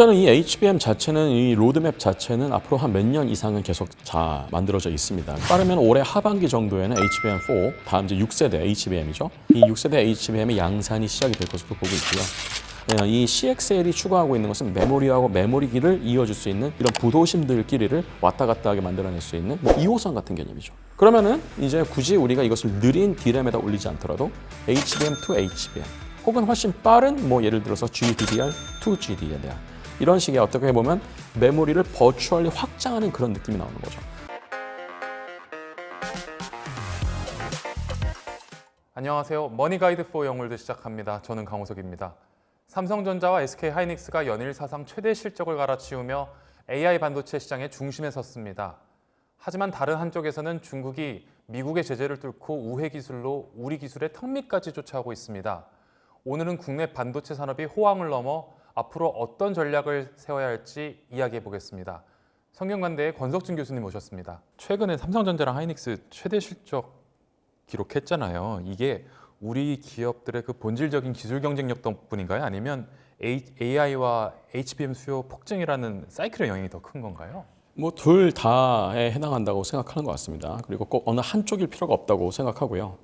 일단은 이 HBM 자체는 이 로드맵 자체는 앞으로 한 몇 년 이상은 계속 다 만들어져 있습니다. 빠르면 올해 하반기 정도에는 HBM4, 다음 이제 6세대 HBM이죠. 이 6세대 HBM의 양산이 시작이 될 것으로 보고 있고요. 이 CXL이 추구하고 있는 것은 메모리하고 메모리기를 이어줄 수 있는 이런 부도심들끼리를 왔다 갔다 하게 만들어낼 수 있는 2호선 같은 개념이죠. 그러면은 이제 굳이 우리가 이것을 느린 D램에다 올리지 않더라도 HBM to HBM 혹은 훨씬 빠른 예를 들어서 GDDR to GDDR 이런 식의 어떻게 보면 메모리를 버추얼리 확장하는 그런 느낌이 나오는 거죠. 안녕하세요. 머니가이드 4 영월드 시작합니다. 저는 강호석입니다. 삼성전자와 SK하이닉스가 연일 사상 최대 실적을 갈아치우며 AI 반도체 시장의 중심에 섰습니다. 하지만 다른 한쪽에서는 중국이 미국의 제재를 뚫고 우회 기술로 우리 기술의 턱 밑까지 쫓아오고 있습니다. 오늘은 국내 반도체 산업이 호황을 넘어 앞으로 어떤 전략을 세워야 할지 이야기해 보겠습니다. 성균관대의 권석준 교수님 모셨습니다. 최근에 삼성전자랑 하이닉스 최대 실적 기록했잖아요. 이게 우리 기업들의 그 본질적인 기술 경쟁력 덕분인가요? 아니면 AI와 HBM 수요 폭증이라는 사이클의 영향이 더 큰 건가요? 둘 다에 해당한다고 생각하는 것 같습니다. 그리고 꼭 어느 한쪽일 필요가 없다고 생각하고요.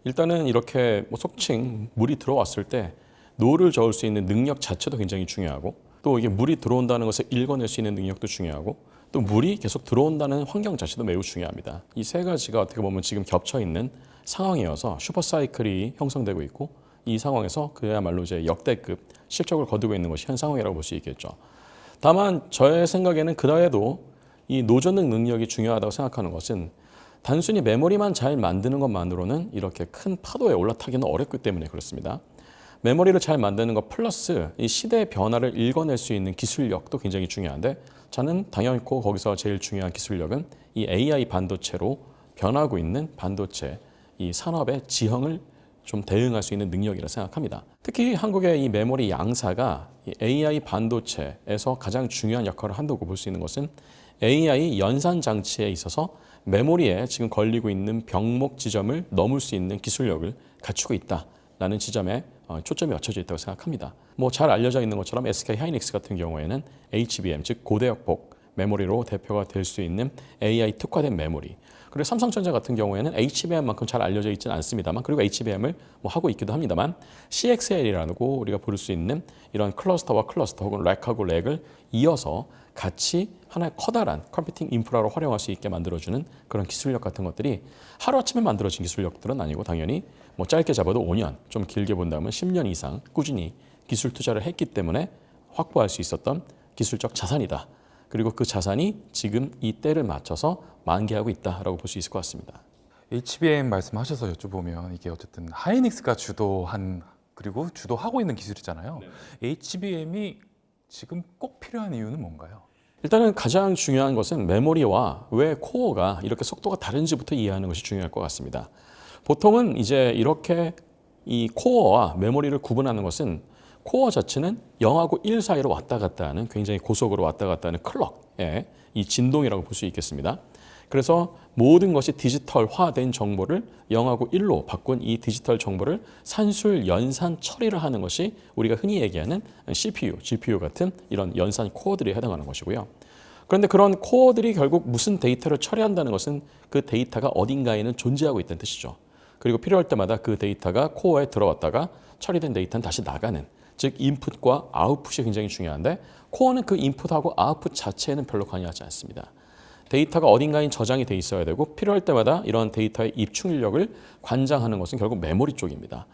일단은 이렇게 속칭 물이 들어왔을 때 노를 저을 수 있는 능력 자체도 굉장히 중요하고 또 이게 물이 들어온다는 것을 읽어낼 수 있는 능력도 중요하고 또 물이 계속 들어온다는 환경 자체도 매우 중요합니다. 이 세 가지가 어떻게 보면 지금 겹쳐 있는 상황이어서 슈퍼사이클이 형성되고 있고 이 상황에서 그야말로 이제 역대급 실적을 거두고 있는 것이 현 상황이라고 볼 수 있겠죠. 다만 저의 생각에는 그래도 이 노전능 능력이 중요하다고 생각하는 것은 단순히 메모리만 잘 만드는 것만으로는 이렇게 큰 파도에 올라타기는 어렵기 때문에 그렇습니다. 메모리를 잘 만드는 것 플러스 이 시대의 변화를 읽어낼 수 있는 기술력도 굉장히 중요한데 저는 당연코 거기서 제일 중요한 기술력은 이 AI 반도체로 변하고 있는 반도체 이 산업의 지형을 좀 대응할 수 있는 능력이라 생각합니다. 특히 한국의 이 메모리 양사가 이 AI 반도체에서 가장 중요한 역할을 한다고 볼 수 있는 것은 AI 연산 장치에 있어서 메모리에 지금 걸리고 있는 병목 지점을 넘을 수 있는 기술력을 갖추고 있다라는 지점에 초점이 맞춰져 있다고 생각합니다. 잘 알려져 있는 것처럼 SK하이닉스 같은 경우에는 HBM, 즉 고대역폭 메모리로 대표가 될 수 있는 AI 특화된 메모리. 그리고 삼성전자 같은 경우에는 HBM만큼 잘 알려져 있지는 않습니다만 그리고 HBM을 하고 있기도 합니다만 CXL이라고 우리가 부를 수 있는 이런 클러스터와 클러스터 혹은 렉하고 렉을 이어서 같이 하나의 커다란 컴퓨팅 인프라로 활용할 수 있게 만들어주는 그런 기술력 같은 것들이 하루아침에 만들어진 기술력들은 아니고 당연히 짧게 잡아도 5년, 좀 길게 본다면 10년 이상 꾸준히 기술 투자를 했기 때문에 확보할 수 있었던 기술적 자산이다. 그리고 그 자산이 지금 이 때를 맞춰서 만개하고 있다라고 볼 수 있을 것 같습니다. HBM 말씀하셔서 여쭤보면 이게 어쨌든 하이닉스가 주도한 그리고 주도하고 있는 기술이잖아요. 네. HBM이 지금 꼭 필요한 이유는 뭔가요? 일단은 가장 중요한 것은 메모리와 왜 코어가 이렇게 속도가 다른지부터 이해하는 것이 중요할 것 같습니다. 보통은 이제 이렇게 이 코어와 메모리를 구분하는 것은 코어 자체는 0하고 1 사이로 왔다 갔다 하는 굉장히 고속으로 왔다 갔다 하는 클럭의 이 진동이라고 볼 수 있겠습니다. 그래서 모든 것이 디지털화된 정보를 0하고 1로 바꾼 이 디지털 정보를 산술 연산 처리를 하는 것이 우리가 흔히 얘기하는 CPU, GPU 같은 이런 연산 코어들이 해당하는 것이고요. 그런데 그런 코어들이 결국 무슨 데이터를 처리한다는 것은 그 데이터가 어딘가에는 존재하고 있다는 뜻이죠. 그리고 필요할 때마다 그 데이터가 코어에 들어왔다가 처리된 데이터는 다시 나가는 즉 인풋과 아웃풋이 굉장히 중요한데 코어는 그 인풋하고 아웃풋 자체에는 별로 관여하지 않습니다. 데이터가 어딘가에 저장이 돼 있어야 되고 필요할 때마다 이런 데이터의 입출 인력을 관장하는 것은 결국 메모리 쪽입니다.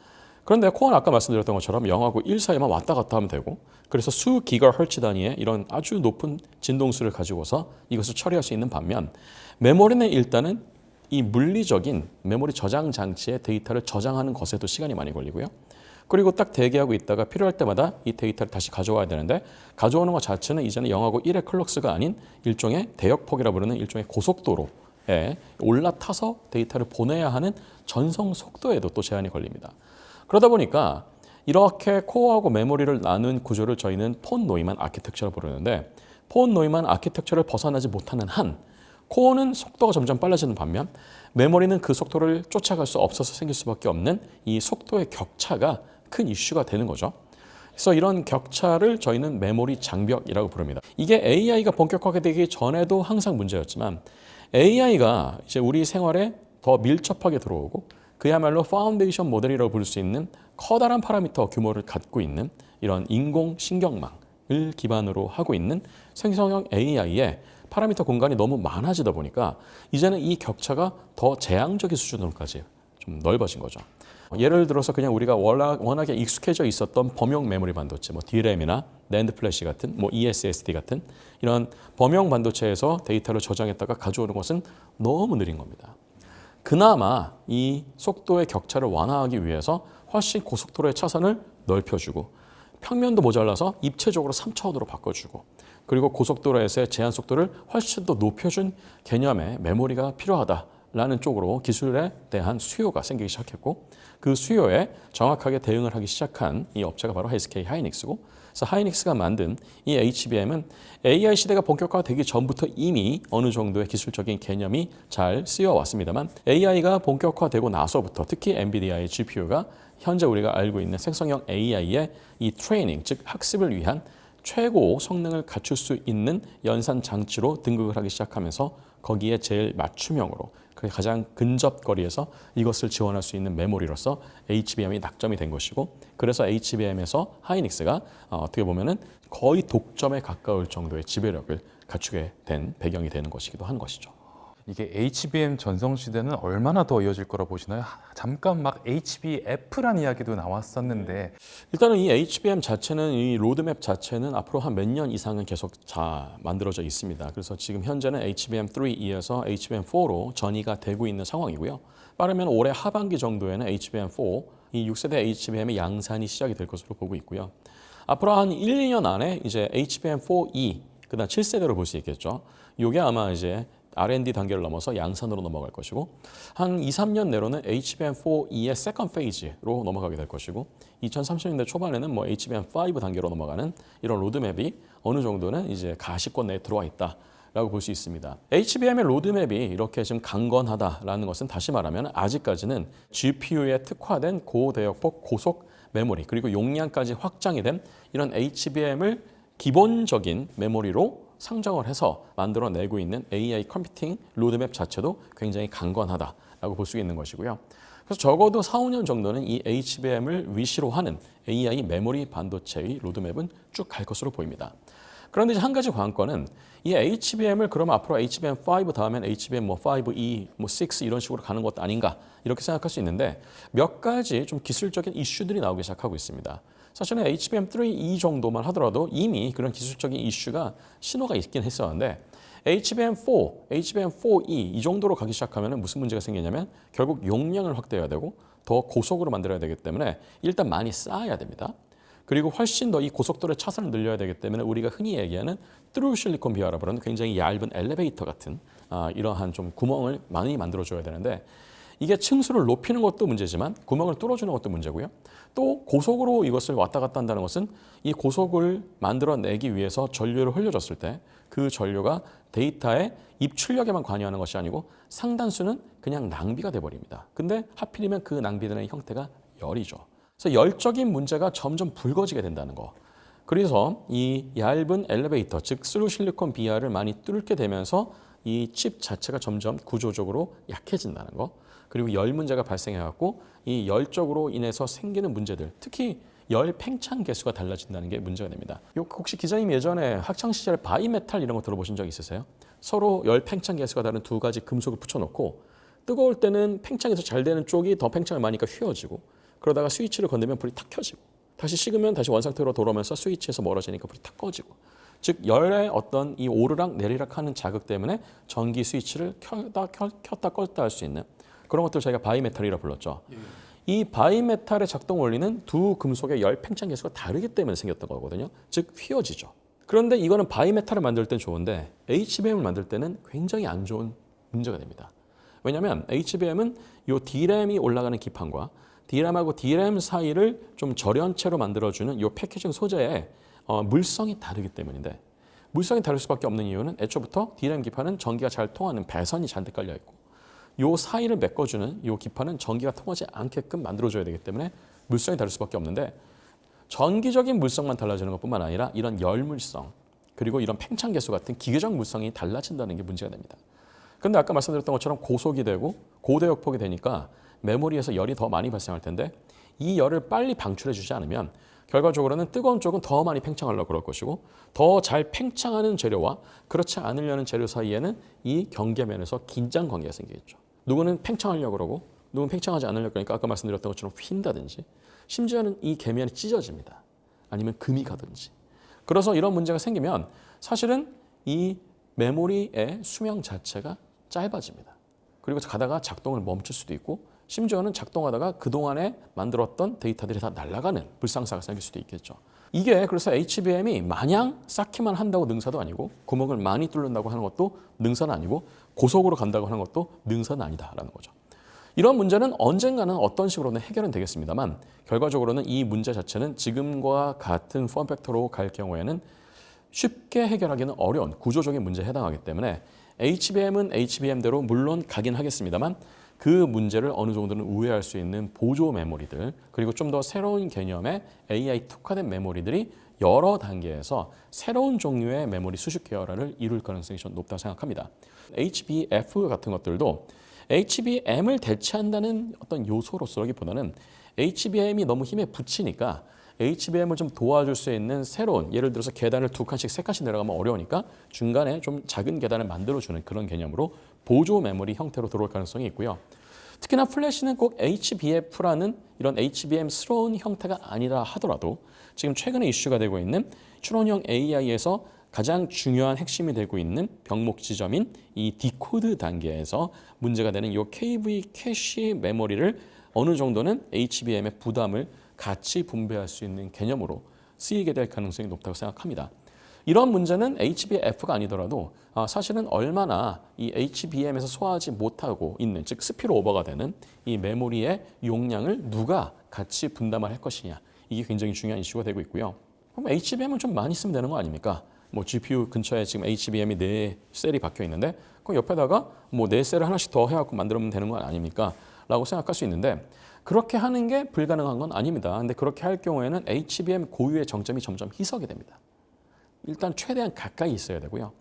그런데 코어는 아까 말씀드렸던 것처럼 0하고 1 사이만 왔다 갔다 하면 되고 그래서 수 기가헤르츠 단위의 이런 아주 높은 진동수를 가지고서 이것을 처리할 수 있는 반면 메모리는 일단은 이 물리적인 메모리 저장 장치에 데이터를 저장하는 것에도 시간이 많이 걸리고요. 그리고 딱 대기하고 있다가 필요할 때마다 이 데이터를 다시 가져와야 되는데 가져오는 것 자체는 이제는 0하고 1의 클럭스가 아닌 일종의 대역폭이라 부르는 일종의 고속도로에 올라타서 데이터를 보내야 하는 전송 속도에도 또 제한이 걸립니다. 그러다 보니까 이렇게 코어하고 메모리를 나눈 구조를 저희는 폰 노이만 아키텍처를 부르는데 폰 노이만 아키텍처를 벗어나지 못하는 한 코어는 속도가 점점 빨라지는 반면 메모리는 그 속도를 쫓아갈 수 없어서 생길 수밖에 없는 이 속도의 격차가 큰 이슈가 되는 거죠. 그래서 이런 격차를 저희는 메모리 장벽이라고 부릅니다. 이게 AI가 본격화되기 전에도 항상 문제였지만 AI가 이제 우리 생활에 더 밀접하게 들어오고 그야말로 파운데이션 모델이라고 부를 수 있는 커다란 파라미터 규모를 갖고 있는 이런 인공신경망을 기반으로 하고 있는 생성형 AI에 파라미터 공간이 너무 많아지다 보니까 이제는 이 격차가 더 재앙적인 수준으로까지 좀 넓어진 거죠. 예를 들어서 그냥 우리가 워낙에 익숙해져 있었던 범용 메모리 반도체, 뭐 DRAM이나 NAND 플래시 같은, 뭐 ESSD 같은 이런 범용 반도체에서 데이터를 저장했다가 가져오는 것은 너무 느린 겁니다. 그나마 이 속도의 격차를 완화하기 위해서 훨씬 고속도로의 차선을 넓혀주고 평면도 모자라서 입체적으로 3차원으로 바꿔주고 그리고 고속도로에서의 제한 속도를 훨씬 더 높여준 개념의 메모리가 필요하다라는 쪽으로 기술에 대한 수요가 생기기 시작했고 그 수요에 정확하게 대응을 하기 시작한 이 업체가 바로 SK 하이닉스고 그래서 하이닉스가 만든 이 HBM은 AI 시대가 본격화되기 전부터 이미 어느 정도의 기술적인 개념이 잘 쓰여왔습니다만 AI가 본격화되고 나서부터 특히 엔비디아의 GPU가 현재 우리가 알고 있는 생성형 AI의 이 트레이닝, 즉 학습을 위한 최고 성능을 갖출 수 있는 연산 장치로 등극을 하기 시작하면서 거기에 제일 맞춤형으로 그 가장 근접거리에서 이것을 지원할 수 있는 메모리로서 HBM이 낙점이 된 것이고 그래서 HBM에서 하이닉스가 어떻게 보면은 거의 독점에 가까울 정도의 지배력을 갖추게 된 배경이 되는 것이기도 한 것이죠. 이게 HBM 전성시대는 얼마나 더 이어질 거라 보시나요? 잠깐 막 HBF란 이야기도 나왔었는데 일단은 이 HBM 자체는 이 로드맵 자체는 앞으로 한 몇 년 이상은 계속 만들어져 있습니다. 그래서 지금 현재는 HBM3E에서 HBM4로 전이가 되고 있는 상황이고요. 빠르면 올해 하반기 정도에는 HBM4, 이 6세대 HBM의 양산이 시작이 될 것으로 보고 있고요. 앞으로 한 1, 2년 안에 이제 HBM4E, 그다음 7세대로 볼 수 있겠죠. 이게 아마 이제 R&D 단계를 넘어서 양산으로 넘어갈 것이고 한 2, 3년 내로는 HBM4E의 세컨드 페이지로 넘어가게 될 것이고 2030년대 초반에는 뭐 HBM5 단계로 넘어가는 이런 로드맵이 어느 정도는 이제 가시권 내에 들어와 있다라고 볼 수 있습니다. HBM의 로드맵이 이렇게 지금 강건하다라는 것은 다시 말하면 아직까지는 GPU에 특화된 고대역폭 고속 메모리 그리고 용량까지 확장이 된 이런 HBM을 기본적인 메모리로 상정을 해서 만들어내고 있는 AI 컴퓨팅 로드맵 자체도 굉장히 강건하다라고 볼 수 있는 것이고요. 그래서 적어도 4, 5년 정도는 이 HBM을 위시로 하는 AI 메모리 반도체의 로드맵은 쭉 갈 것으로 보입니다. 그런데 이제 한 가지 관건은 이 HBM을 그럼 앞으로 HBM5 다음엔 HBM 뭐 5E, 뭐 6 이런 식으로 가는 것도 아닌가 이렇게 생각할 수 있는데 몇 가지 좀 기술적인 이슈들이 나오기 시작하고 있습니다. 사실은 HBM3E 정도만 하더라도 이미 그런 기술적인 이슈가 신호가 있긴 했었는데 HBM4, HBM4E 이 정도로 가기 시작하면 무슨 문제가 생기냐면 결국 용량을 확대해야 되고 더 고속으로 만들어야 되기 때문에 일단 많이 쌓아야 됩니다. 그리고 훨씬 더 이 고속도로의 차선을 늘려야 되기 때문에 우리가 흔히 얘기하는 트루 실리콘 비어라고 하는 굉장히 얇은 엘리베이터 같은 이러한 좀 구멍을 많이 만들어줘야 되는데 이게 층수를 높이는 것도 문제지만 구멍을 뚫어주는 것도 문제고요. 또 고속으로 이것을 왔다 갔다 한다는 것은 이 고속을 만들어내기 위해서 전류를 흘려줬을 때 그 전류가 데이터의 입출력에만 관여하는 것이 아니고 상단수는 그냥 낭비가 돼버립니다. 근데 하필이면 그 낭비되는 형태가 열이죠. 그래서 열적인 문제가 점점 불거지게 된다는 거. 그래서 이 얇은 엘리베이터, 즉 스루 실리콘 비아를 많이 뚫게 되면서 이 칩 자체가 점점 구조적으로 약해진다는 거. 그리고 열 문제가 발생해갖고 이 열적으로 인해서 생기는 문제들, 특히 열 팽창 개수가 달라진다는 게 문제가 됩니다. 혹시 기자님 예전에 학창 시절에 바이메탈 이런 거 들어보신 적 있으세요? 서로 열 팽창 개수가 다른 두 가지 금속을 붙여놓고 뜨거울 때는 팽창해서 잘 되는 쪽이 더 팽창을 많으니까 휘어지고 그러다가 스위치를 건들면 불이 탁 켜지고 다시 식으면 다시 원상태로 돌아오면서 스위치에서 멀어지니까 불이 탁 꺼지고 즉 열의 어떤 이 오르락 내리락 하는 자극 때문에 전기 스위치를 켰다 껐다 할 수 있는 그런 것들 저희가 바이메탈이라고 불렀죠. 이 바이메탈의 작동 원리는 두 금속의 열 팽창 개수가 다르기 때문에 생겼던 거거든요. 즉 휘어지죠. 그런데 이거는 바이메탈을 만들 땐 좋은데 HBM을 만들 때는 굉장히 안 좋은 문제가 됩니다. 왜냐하면 HBM은 이 D램이 올라가는 기판과 D램하고 D램 사이를 좀 절연체로 만들어주는 이 패키징 소재의 물성이 다르기 때문인데 물성이 다를 수밖에 없는 이유는 애초부터 D램 기판은 전기가 잘 통하는 배선이 잔뜩 깔려 있고 요 사이를 메꿔주는 요 기판은 전기가 통하지 않게끔 만들어줘야 되기 때문에 물성이 다를 수밖에 없는데 전기적인 물성만 달라지는 것뿐만 아니라 이런 열물성 그리고 이런 팽창계수 같은 기계적 물성이 달라진다는 게 문제가 됩니다. 그런데 아까 말씀드렸던 것처럼 고속이 되고 고대역폭이 되니까 메모리에서 열이 더 많이 발생할 텐데 이 열을 빨리 방출해 주지 않으면 결과적으로는 뜨거운 쪽은 더 많이 팽창하려고 그럴 것이고 더 잘 팽창하는 재료와 그렇지 않으려는 재료 사이에는 이 경계면에서 긴장 관계가 생기겠죠. 누구는 팽창하려고 그러고 누구는 팽창하지 않으려고 그러니까 아까 말씀드렸던 것처럼 휜다든지 심지어는 이 계면이 찢어집니다. 아니면 금이 가든지. 그래서 이런 문제가 생기면 사실은 이 메모리의 수명 자체가 짧아집니다. 그리고 가다가 작동을 멈출 수도 있고 심지어는 작동하다가 그동안에 만들었던 데이터들이 다 날아가는 불상사가 생길 수도 있겠죠. 이게 그래서 HBM이 마냥 쌓기만 한다고 능사도 아니고 구멍을 많이 뚫는다고 하는 것도 능사는 아니고 고속으로 간다고 하는 것도 능사는 아니다라는 거죠. 이런 문제는 언젠가는 어떤 식으로는 해결은 되겠습니다만 결과적으로는 이 문제 자체는 지금과 같은 폼팩터로 갈 경우에는 쉽게 해결하기는 어려운 구조적인 문제에 해당하기 때문에 HBM은 HBM대로 물론 가긴 하겠습니다만 그 문제를 어느 정도는 우회할 수 있는 보조 메모리들 그리고 좀 더 새로운 개념의 AI 특화된 메모리들이 여러 단계에서 새로운 종류의 메모리 수식 계열화를 이룰 가능성이 좀 높다고 생각합니다. HBF 같은 것들도 HBM을 대체한다는 어떤 요소로서기보다는 HBM이 너무 힘에 부치니까 HBM을 좀 도와줄 수 있는 새로운 예를 들어서 계단을 2칸씩 3칸씩 내려가면 어려우니까 중간에 좀 작은 계단을 만들어주는 그런 개념으로 보조 메모리 형태로 들어올 가능성이 있고요. 특히나 플래시는 꼭 HBF라는 이런 HBM스러운 형태가 아니라 하더라도 지금 최근에 이슈가 되고 있는 추론형 AI에서 가장 중요한 핵심이 되고 있는 병목 지점인 이 디코드 단계에서 문제가 되는 이 KV 캐시 메모리를 어느 정도는 HBM의 부담을 같이 분배할 수 있는 개념으로 쓰이게 될 가능성이 높다고 생각합니다. 이런 문제는 HBF가 아니더라도 사실은 얼마나 이 HBM에서 소화하지 못하고 있는 즉 스피드 오버가 되는 이 메모리의 용량을 누가 같이 분담을 할 것이냐 이게 굉장히 중요한 이슈가 되고 있고요. 그럼 HBM은 좀 많이 쓰면 되는 거 아닙니까? 뭐 GPU 근처에 지금 HBM이 4셀이 박혀 있는데 그럼 옆에다가 뭐 4셀을 하나씩 더 해갖고 만들면 되는 거 아닙니까? 라고 생각할 수 있는데 그렇게 하는 게 불가능한 건 아닙니다. 근데 그렇게 할 경우에는 HBM 고유의 정점이 점점 희석이 됩니다. 일단 최대한 가까이 있어야 되고요.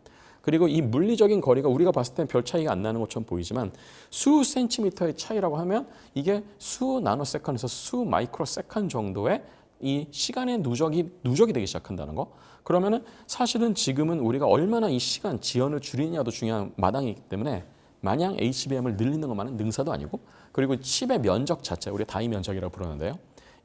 그리고 이 물리적인 거리가 우리가 봤을 땐 별 차이가 안 나는 것처럼 보이지만 수 센티미터의 차이라고 하면 이게 수 나노세컨에서 수 마이크로세컨 정도의 이 시간의 누적이 되기 시작한다는 거. 그러면은 사실은 지금은 우리가 얼마나 이 시간 지연을 줄이냐도 중요한 마당이기 때문에 마냥 HBM을 늘리는 것만은 능사도 아니고 그리고 칩의 면적 자체, 우리가 다이 면적이라고 부르는데요.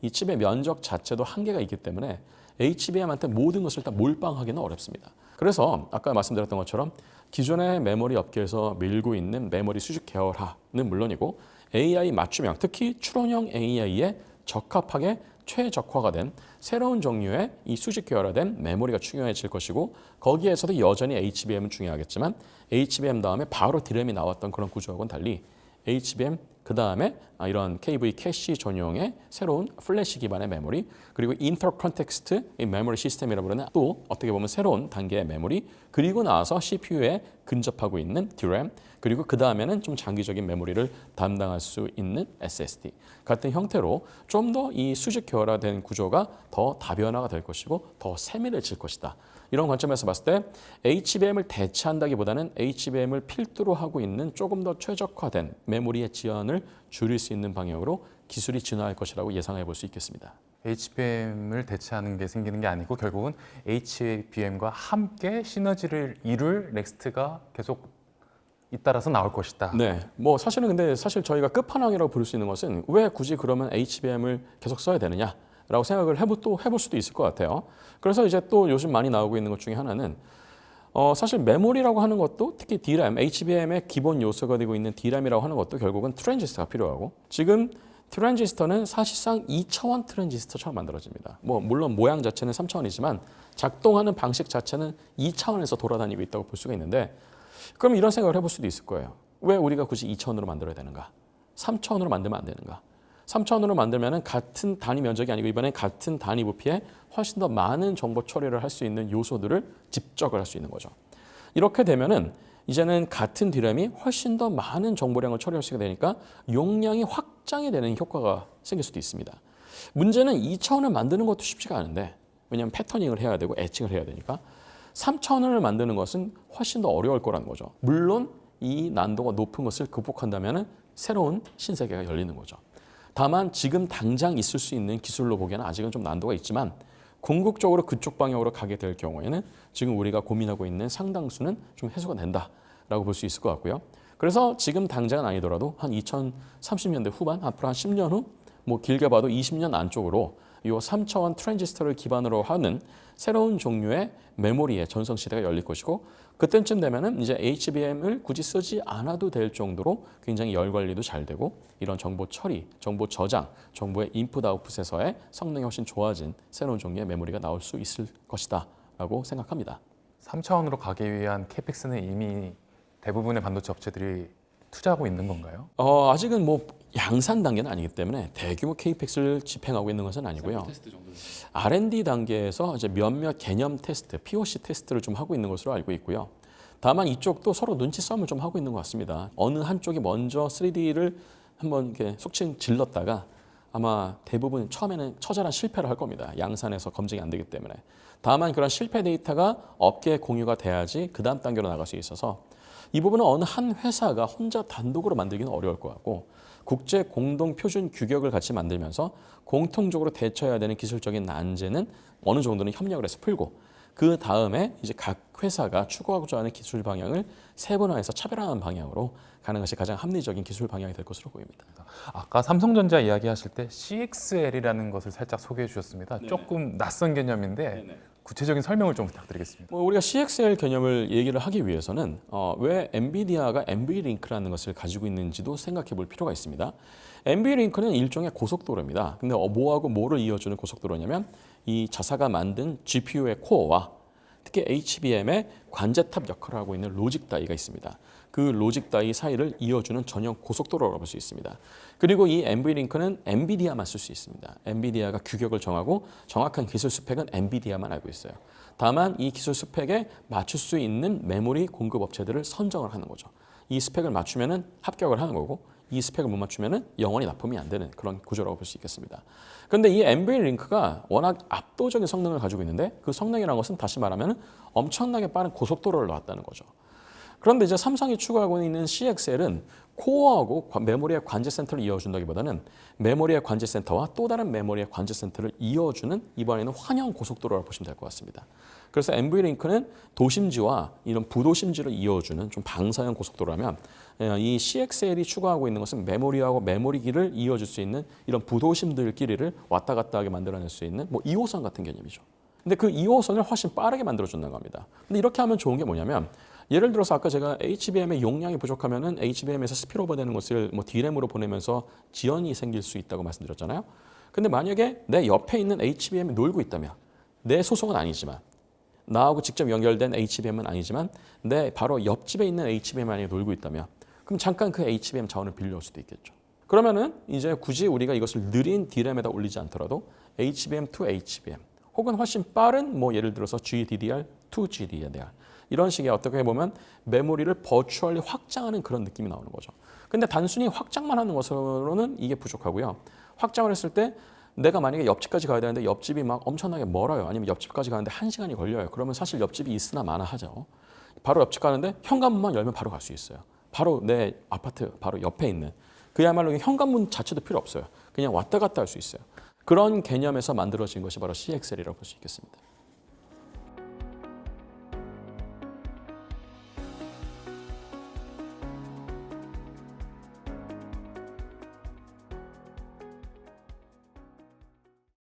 이 칩의 면적 자체도 한계가 있기 때문에 HBM한테 모든 것을 다 몰빵하기는 어렵습니다. 그래서 아까 말씀드렸던 것처럼 기존의 메모리 업계에서 밀고 있는 메모리 수직 계열화는 물론이고 AI 맞춤형, 특히 추론형 AI에 적합하게 최적화가 된 새로운 종류의 이 수직 계열화된 메모리가 중요해질 것이고 거기에서도 여전히 HBM은 중요하겠지만 HBM 다음에 바로 DRAM이 나왔던 그런 구조하고는 달리 HBM 그 다음에 이런 KV 캐시 전용의 새로운 플래시 기반의 메모리 그리고 인터컨텍스트 메모리 시스템이라고 부르는 또 어떻게 보면 새로운 단계의 메모리 그리고 나서 CPU에 근접하고 있는 DRAM 그리고 그 다음에는 좀 장기적인 메모리를 담당할 수 있는 SSD 같은 형태로 좀 더 이 수직 계열화된 구조가 더 다변화가 될 것이고 더 세밀해질 것이다. 이런 관점에서 봤을 때 HBM을 대체한다기보다는 HBM을 필두로 하고 있는 조금 더 최적화된 메모리의 지연을 줄일 수 있는 방향으로 기술이 진화할 것이라고 예상해 볼 수 있겠습니다. HBM을 대체하는 게 생기는 게 아니고 결국은 HBM과 함께 시너지를 이룰 넥스트가 계속 잇따라서 나올 것이다. 네, 뭐 사실은 근데 사실 저희가 끝판왕이라고 부를 수 있는 것은 왜 굳이 그러면 HBM을 계속 써야 되느냐? 라고 생각을 해볼 수도 있을 것 같아요. 그래서 이제 또 요즘 많이 나오고 있는 것 중에 하나는 사실 메모리라고 하는 것도 특히 DRAM, HBM의 기본 요소가 되고 있는 DRAM이라고 하는 것도 결국은 트랜지스터가 필요하고 지금 트랜지스터는 사실상 2차원 트랜지스터처럼 만들어집니다. 뭐 물론 모양 자체는 3차원이지만 작동하는 방식 자체는 2차원에서 돌아다니고 있다고 볼 수가 있는데 그럼 이런 생각을 해볼 수도 있을 거예요. 왜 우리가 굳이 2차원으로 만들어야 되는가? 3차원으로 만들면 안 되는가? 3차원으로 만들면 같은 단위 면적이 아니고 이번엔 같은 단위 부피에 훨씬 더 많은 정보 처리를 할 수 있는 요소들을 집적을 할 수 있는 거죠. 이렇게 되면은 이제는 같은 DRAM이 훨씬 더 많은 정보량을 처리할 수 있게 되니까 용량이 확장이 되는 효과가 생길 수도 있습니다. 문제는 2차원을 만드는 것도 쉽지가 않은데 왜냐하면 패터닝을 해야 되고 애칭을 해야 되니까 3차원을 만드는 것은 훨씬 더 어려울 거라는 거죠. 물론 이 난도가 높은 것을 극복한다면 새로운 신세계가 열리는 거죠. 다만 지금 당장 있을 수 있는 기술로 보기에는 아직은 좀 난도가 있지만 궁극적으로 그쪽 방향으로 가게 될 경우에는 지금 우리가 고민하고 있는 상당수는 좀 해소가 된다라고 볼 수 있을 것 같고요. 그래서 지금 당장은 아니더라도 한 2030년대 후반, 앞으로 한 10년 후, 뭐 길게 봐도 20년 안쪽으로 이 3차원 트랜지스터를 기반으로 하는 새로운 종류의 메모리의 전성 시대가 열릴 것이고 그때쯤 되면은 이제 HBM을 굳이 쓰지 않아도 될 정도로 굉장히 열 관리도 잘 되고 이런 정보 처리, 정보 저장, 정보의 인풋 아웃풋에서의 성능이 훨씬 좋아진 새로운 종류의 메모리가 나올 수 있을 것이다라고 생각합니다. 3차원으로 가기 위한 캐펙스는 이미 대부분의 반도체 업체들이 투자하고 있는 건가요? 아직은 뭐 양산 단계는 아니기 때문에 대규모 케이펙스를 집행하고 있는 것은 아니고요. R&D 단계에서 이제 몇몇 개념 테스트, POC 테스트를 좀 하고 있는 것으로 알고 있고요. 다만 이쪽도 서로 눈치 싸움을 좀 하고 있는 것 같습니다. 어느 한쪽이 먼저 3D를 한번 이렇게 속칭 질렀다가 아마 대부분 처음에는 처절한 실패를 할 겁니다. 양산에서 검증이 안 되기 때문에. 다만 그런 실패 데이터가 업계에 공유가 돼야지 그 다음 단계로 나갈 수 있어서 이 부분은 어느 한 회사가 혼자 단독으로 만들기는 어려울 것 같고 국제 공동 표준 규격을 같이 만들면서 공통적으로 대처해야 되는 기술적인 난제는 어느 정도는 협력을 해서 풀고 그 다음에 이제 각 회사가 추구하고자 하는 기술 방향을 세분화해서 차별화하는 방향으로 가는 것이 가장 합리적인 기술 방향이 될 것으로 보입니다. 아까 삼성전자 이야기하실 때 CXL이라는 것을 살짝 소개해 주셨습니다. 네네. 조금 낯선 개념인데 구체적인 설명을 좀 부탁드리겠습니다. 뭐 우리가 CXL 개념을 얘기를 하기 위해서는 왜 엔비디아가 NVLink라는 것을 가지고 있는지도 생각해 볼 필요가 있습니다. NVLink는 일종의 고속도로입니다. 근데 뭐하고 뭐를 이어주는 고속도로냐면 이 자사가 만든 GPU의 코어와 특히 HBM의 관제탑 역할을 하고 있는 로직 다이가 있습니다. 그 로직 다이 사이를 이어주는 전용 고속도로라고 볼 수 있습니다. 그리고 이 NVLink는 엔비디아만 쓸 수 있습니다. 엔비디아가 규격을 정하고 정확한 기술 스펙은 엔비디아만 알고 있어요. 다만 이 기술 스펙에 맞출 수 있는 메모리 공급 업체들을 선정을 하는 거죠. 이 스펙을 맞추면은 합격을 하는 거고 이 스펙을 못 맞추면은 영원히 납품이 안 되는 그런 구조라고 볼 수 있겠습니다. 그런데 이 NVLink가 워낙 압도적인 성능을 가지고 있는데 그 성능이라는 것은 다시 말하면 엄청나게 빠른 고속도로를 놨다는 거죠. 그런데 이제 삼성이 추구하고 있는 CXL은 코어하고 메모리의 관제센터를 이어준다기보다는 메모리의 관제센터와 또 다른 메모리의 관제센터를 이어주는 이번에는 환영 고속도로라고 보시면 될 것 같습니다. 그래서 NVLink는 도심지와 이런 부도심지를 이어주는 좀 방사형 고속도로라면 이 CXL이 추구하고 있는 것은 메모리하고 메모리기를 이어줄 수 있는 이런 부도심들끼리를 왔다 갔다 하게 만들어낼 수 있는 뭐 2호선 같은 개념이죠. 근데 그 2호선을 훨씬 빠르게 만들어준다는 겁니다. 근데 이렇게 하면 좋은 게 뭐냐면 예를 들어서 아까 제가 HBM의 용량이 부족하면은 HBM에서 스피로버 되는 것을 뭐 D램으로 보내면서 지연이 생길 수 있다고 말씀드렸잖아요. 근데 만약에 내 옆에 있는 HBM이 놀고 있다면 내 소속은 아니지만 나하고 직접 연결된 HBM은 아니지만 내 바로 옆집에 있는 HBM 만약에 놀고 있다면 그럼 잠깐 그 HBM 자원을 빌려올 수도 있겠죠. 그러면은 이제 굳이 우리가 이것을 느린 D램에다 올리지 않더라도 HBM to HBM 혹은 훨씬 빠른 뭐 예를 들어서 GDDR to GDDR 이런 식의 어떻게 보면 메모리를 버추얼리 확장하는 그런 느낌이 나오는 거죠. 근데 단순히 확장만 하는 것으로는 이게 부족하고요. 확장을 했을 때 내가 만약에 옆집까지 가야 되는데 옆집이 막 엄청나게 멀어요. 아니면 옆집까지 가는데 1시간이 걸려요. 그러면 사실 옆집이 있으나 마나 하죠. 바로 옆집 가는데 현관문만 열면 바로 갈 수 있어요. 바로 내 아파트 바로 옆에 있는 그야말로 현관문 자체도 필요 없어요. 그냥 왔다 갔다 할 수 있어요. 그런 개념에서 만들어진 것이 바로 CXL이라고 볼 수 있겠습니다.